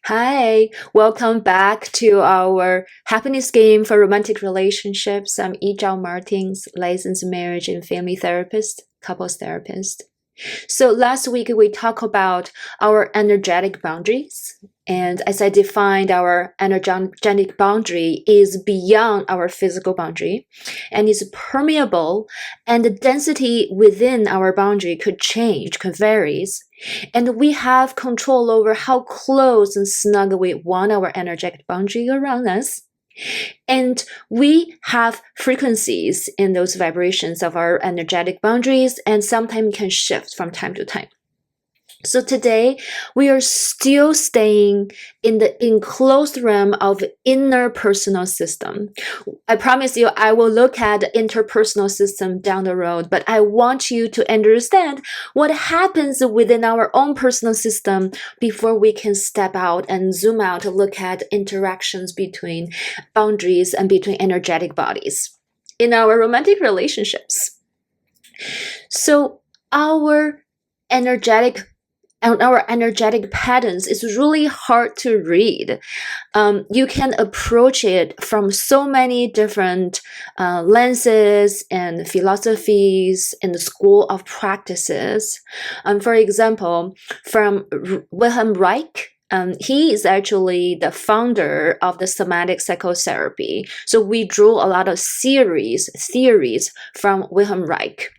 Hi, welcome back to our happiness game for romantic relationships. I'm Yizhao Martins, licensed marriage and family therapist, couples therapist. So last week we talked about our energetic boundaries. And as I defined, our energetic boundary is beyond our physical boundary and is permeable, and the density within our boundary could change, could varies. And we have control over how close and snug we want our energetic boundary around us. And we have frequencies in those vibrations of our energetic boundaries, and sometimes can shift from time to time. So today, we are still staying in the enclosed realm of interpersonal system. I promise you, I will look at the interpersonal system down the road, but I want you to understand what happens within our own personal system before we can step out and zoom out to look at interactions between boundaries and between energetic bodies in our romantic relationships. So our energetic patterns is really hard to read. You can approach it from so many different lenses and philosophies in the school of practices. For example, from Wilhelm Reich, he is actually the founder of the somatic psychotherapy. So we drew a lot of theories from Wilhelm Reich.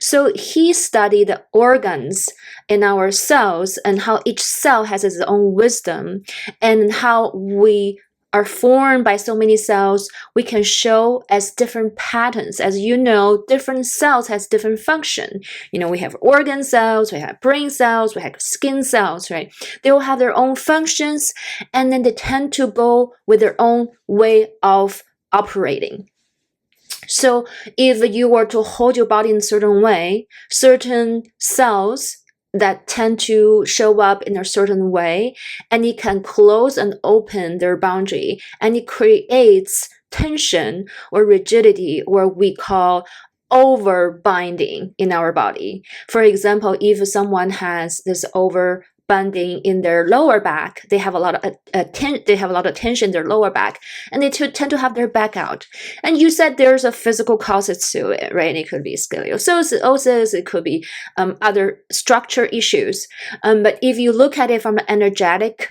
So he studied the organs in our cells and how each cell has its own wisdom, and how we are formed by so many cells, we can show as different patterns. As you know, different cells has different function. We have organ cells, we have brain cells, we have skin cells, right? They will have their own functions, and then they tend to go with their own way of operating. So if you were to hold your body in a certain way, certain cells that tend to show up in a certain way, and it can close and open their boundary, and it creates tension or rigidity, or we call overbinding in our body. For example, if someone has this overbinding in their lower back, they have a lot of tension in their lower back, and they tend to have their back out. And you said there's a physical causes to it, right? It could be scoliosis, it could be other structure issues. But if you look at it from an energetic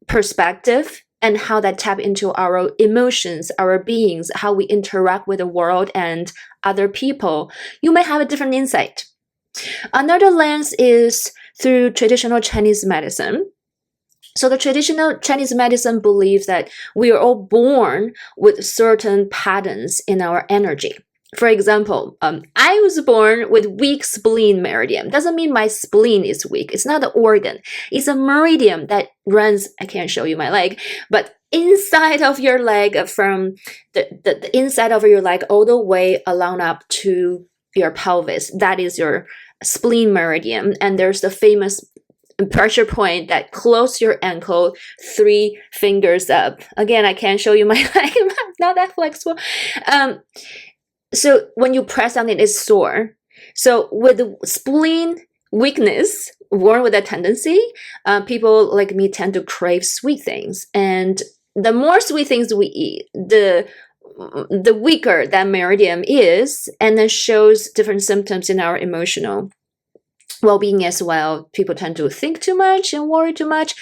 perspective, and how that tap into our emotions, our beings, how we interact with the world and other people, you may have a different insight. Another lens is through traditional Chinese medicine. So the traditional Chinese medicine believes that we are all born with certain patterns in our energy. For example, I was born with weak spleen meridian. Doesn't mean my spleen is weak. It's not an organ. It's a meridian that runs, I can't show you my leg, but inside of your leg, from the inside of your leg all the way along up to your pelvis. That is your spleen meridian. And there's the famous pressure point that close your ankle 3 fingers up. Again, I can't show you my leg. I'm not that flexible. So when you press on it, it's sore. So with the spleen weakness, born with that tendency, people like me tend to crave sweet things. And the more sweet things we eat, the weaker that meridian is, and then shows different symptoms in our emotional well-being as well. People tend to think too much and worry too much.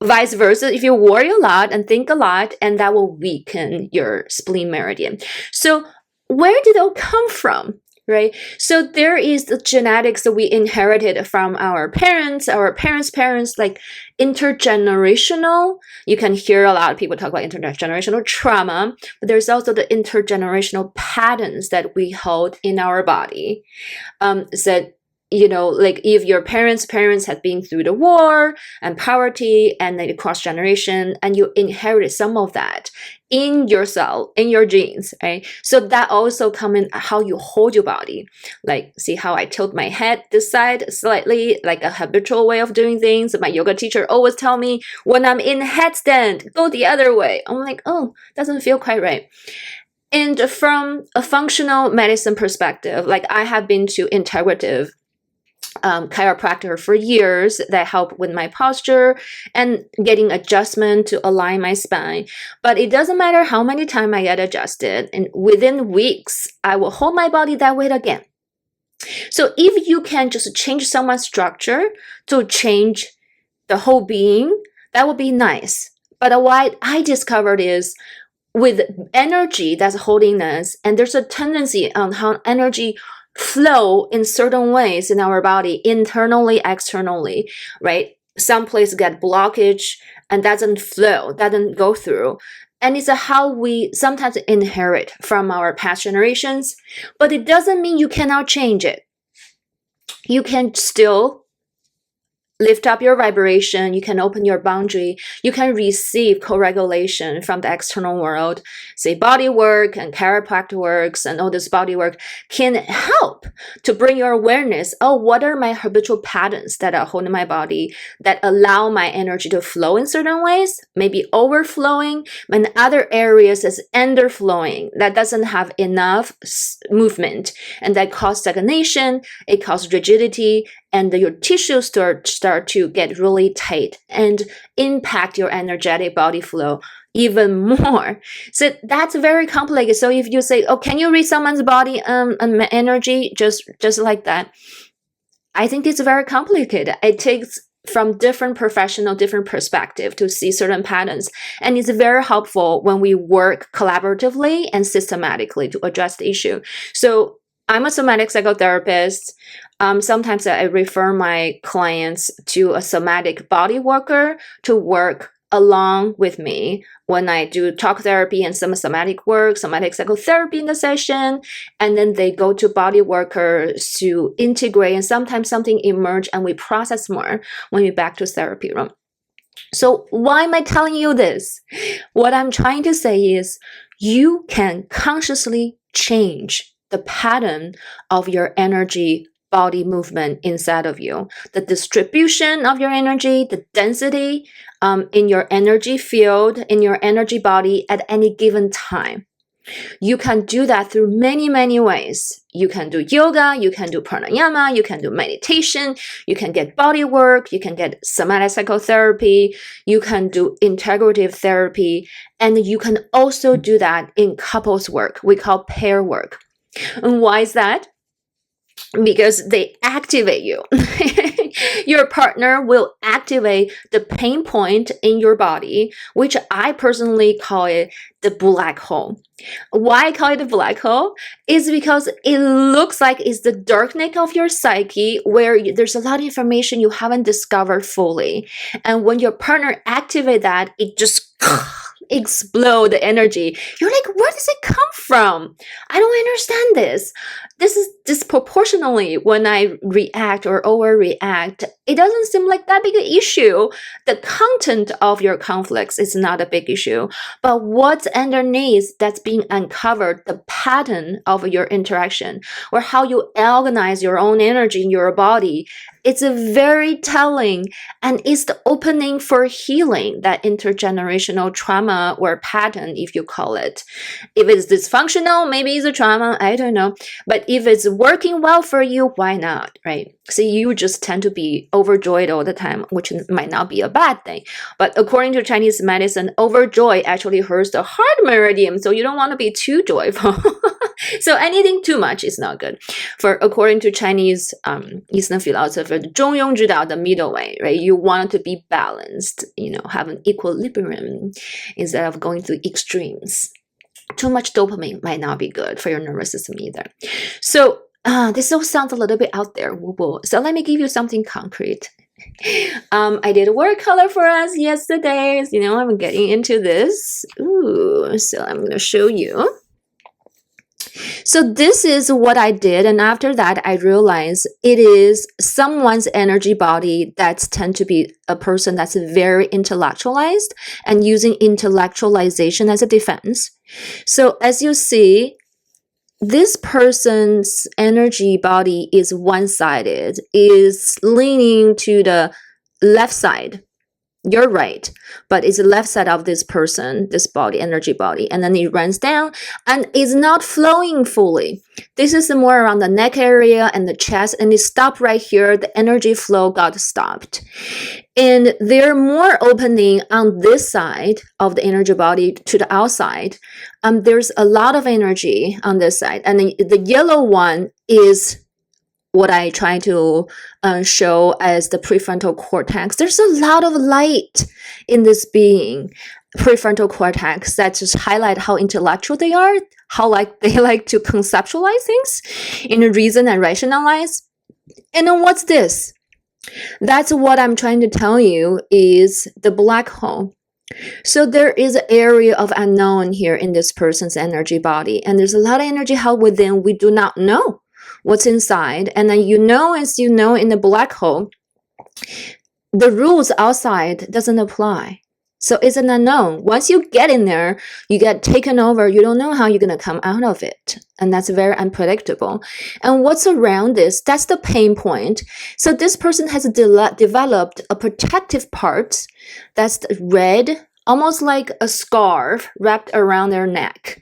Vice versa, if you worry a lot and think a lot, and that will weaken your spleen meridian. So where did it all come from, right? So there is the genetics that we inherited from our parents' parents, like intergenerational. You can hear a lot of people talk about intergenerational trauma, but there's also the intergenerational patterns that we hold in our body. Like if your parents had been through the war and poverty and then cross generation, and you inherited some of that in your cell, in your genes, right? So that also come in how you hold your body. Like, see how I tilt my head this side slightly, like a habitual way of doing things. My yoga teacher always tell me when I'm in headstand, go the other way. I'm like, oh, doesn't feel quite right. And from a functional medicine perspective, like I have been to integrative chiropractor for years that helped with my posture and getting adjustment to align my spine. But it doesn't matter how many times I get adjusted, and within weeks, I will hold my body that weight again. So if you can just change someone's structure to change the whole being, that would be nice. But what I discovered is with energy that's holding us, and there's a tendency on how energy flow in certain ways in our body, internally, externally, right? Some place get blockage and doesn't flow, doesn't go through. And it's how we sometimes inherit from our past generations, but it doesn't mean you cannot change it. You can still lift up your vibration, you can open your boundary, you can receive co-regulation from the external world. Say body work and chiropractic works and all this body work can help to bring your awareness, oh, what are my habitual patterns that are holding my body that allow my energy to flow in certain ways, maybe overflowing, and other areas is underflowing, that doesn't have enough movement, and that cause stagnation, it causes rigidity, and your tissues start to get really tight and impact your energetic body flow even more. So that's very complicated. So if you say, oh, can you read someone's body energy just like that? I think it's very complicated. It takes from different professional, different perspective to see certain patterns. And it's very helpful when we work collaboratively and systematically to address the issue. So I'm a somatic psychotherapist. Sometimes I refer my clients to a somatic body worker to work along with me when I do talk therapy and some somatic work, somatic psychotherapy in the session, and then they go to body workers to integrate, and sometimes something emerge and we process more when we're back to therapy room. So why am I telling you this? What I'm trying to say is you can consciously change the pattern of your energy body movement inside of you, the distribution of your energy, the density in your energy field, in your energy body at any given time. You can do that through many, many ways. You can do yoga, you can do pranayama, you can do meditation, you can get body work, you can get somatic psychotherapy, you can do integrative therapy, and you can also do that in couples work. We call pair work. And why is that? Because they activate you. Your partner will activate the pain point in your body, which I personally call it the black hole. Why I call it a black hole is because it looks like it's the darkness of your psyche where there's a lot of information you haven't discovered fully. And when your partner activates that, it just explode the energy. You're like, where does it come from? I don't understand this. This is disproportionately when I react or overreact. It doesn't seem like that big an issue. The content of your conflicts is not a big issue, but what's underneath that's being uncovered, the pattern of your interaction or how you organize your own energy in your body, it's a very telling, and it's the opening for healing that intergenerational trauma or pattern, if you call it. If it's dysfunctional, maybe it's a trauma, I don't know. But if it's working well for you, why not, right? So you just tend to be overjoyed all the time, which might not be a bad thing. But according to Chinese medicine, overjoy actually hurts the heart meridian, so you don't want to be too joyful. So anything too much is not good. For according to Chinese Eastern philosopher, the 中庸之道, the middle way, right? You want to be balanced, have an equilibrium instead of going through extremes. Too much dopamine might not be good for your nervous system either. So this all sounds a little bit out there. So let me give you something concrete. I did a word color for us yesterday. I'm getting into this. So I'm going to show you. So this is what I did, and after that I realized it is someone's energy body that's tend to be a person that's very intellectualized and using intellectualization as a defense. So as you see, this person's energy body is one-sided, is leaning to the left side. You're right, but it's the left side of this person, this body, energy body, and then it runs down and is not flowing fully. This is more around the neck area and the chest, and it stopped right here. The energy flow got stopped. And there are more opening on this side of the energy body to the outside. There's a lot of energy on this side, and the yellow one is what I try to show as the prefrontal cortex. There's a lot of light in this being, prefrontal cortex, that just highlight how intellectual they are, how they like to conceptualize things in reason and rationalize. And then what's this? That's what I'm trying to tell you is the black hole. So there is an area of unknown here in this person's energy body, and there's a lot of energy held within. We do not know what's inside. And then as you know, in the black hole, the rules outside doesn't apply. So it's an unknown. Once you get in there, you get taken over. You don't know how you're going to come out of it. And that's very unpredictable. And what's around this, that's the pain point. So this person has developed a protective part that's red, almost like a scarf wrapped around their neck.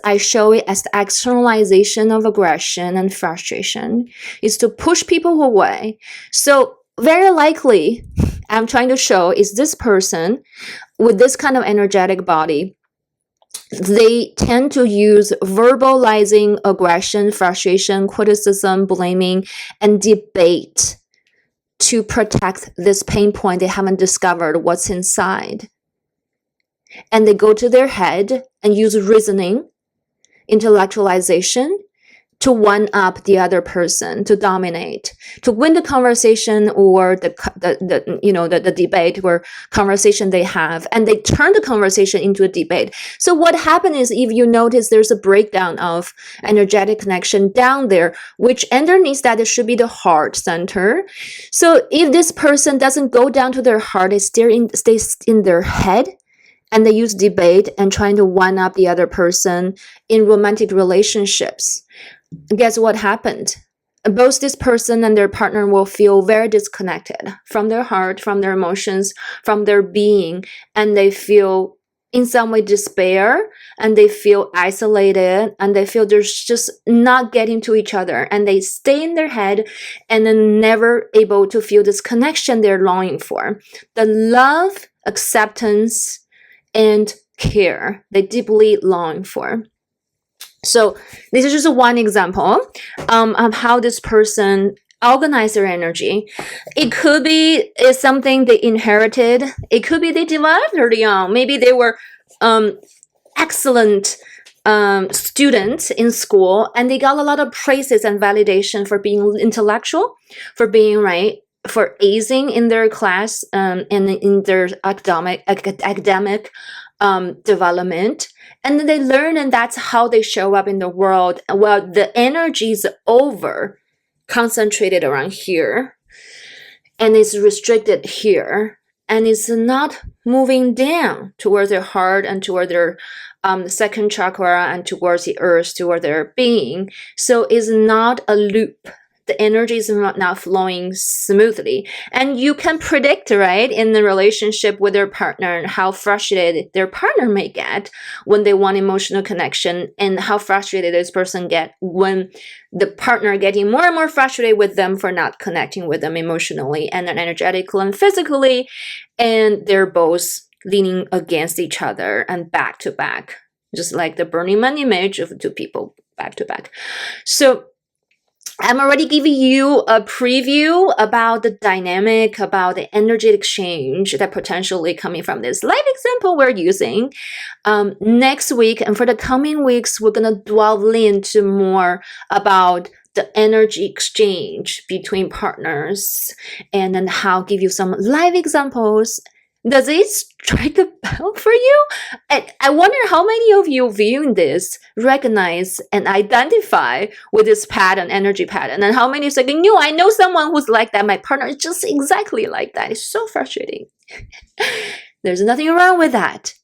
I show it as the externalization of aggression and frustration, is to push people away. So very likely, I'm trying to show is this person with this kind of energetic body, they tend to use verbalizing aggression, frustration, criticism, blaming, and debate to protect this pain point. They haven't discovered what's inside. And they go to their head and use reasoning, intellectualization to one up the other person, to dominate, to win the conversation or the debate or conversation they have, and they turn the conversation into a debate. So what happened is, if you notice, there's a breakdown of energetic connection down there, which underneath that, it should be the heart center. So if this person doesn't go down to their heart, they stays in their head, and they use debate and trying to one up the other person in romantic relationships. Guess what happened? Both this person and their partner will feel very disconnected from their heart, from their emotions, from their being, and they feel in some way despair, and they feel isolated, and they feel they're just not getting to each other, and they stay in their head and then never able to feel this connection they're longing for. The love, acceptance, and care they deeply long for. So this is just one example of how this person organize their energy. It could be it's something they inherited. It could be they developed early on. Maybe they were excellent students in school, and they got a lot of praises and validation for being intellectual, for being right, for acing in their class and in their academic development. And then they learn, and that's how they show up in the world. Well, the energy is over concentrated around here, and it's restricted here, and it's not moving down towards their heart and toward their second chakra and towards the earth, toward their being. So it's not a loop. The energy is not flowing smoothly. And you can predict, right, in the relationship with their partner, how frustrated their partner may get when they want emotional connection, and how frustrated this person get when the partner getting more and more frustrated with them for not connecting with them emotionally and energetically and physically, and they're both leaning against each other and back to back, just like the Burning Man image of two people back to back. So I'm already giving you a preview about the dynamic, about the energy exchange that potentially coming from this live example we're using. Next week and for the coming weeks, we're going to delve into more about the energy exchange between partners, and then how give you some live examples. Does it strike a bell for you? I wonder how many of you viewing this recognize and identify with this pattern, energy pattern, and how many say, no, I know someone who's like that. My partner is just exactly like that. It's so frustrating. There's nothing wrong with that.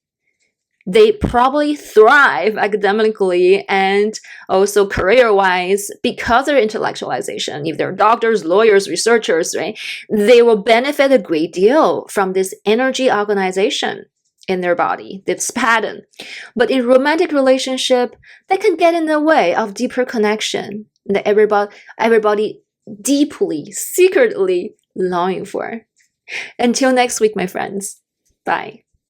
they probably thrive academically and also career-wise because of intellectualization. If they're doctors, lawyers, researchers, right, they will benefit a great deal from this energy organization in their body, this pattern. But in romantic relationship, that can get in the way of deeper connection that everybody deeply, secretly longing for. Until next week, my friends. Bye.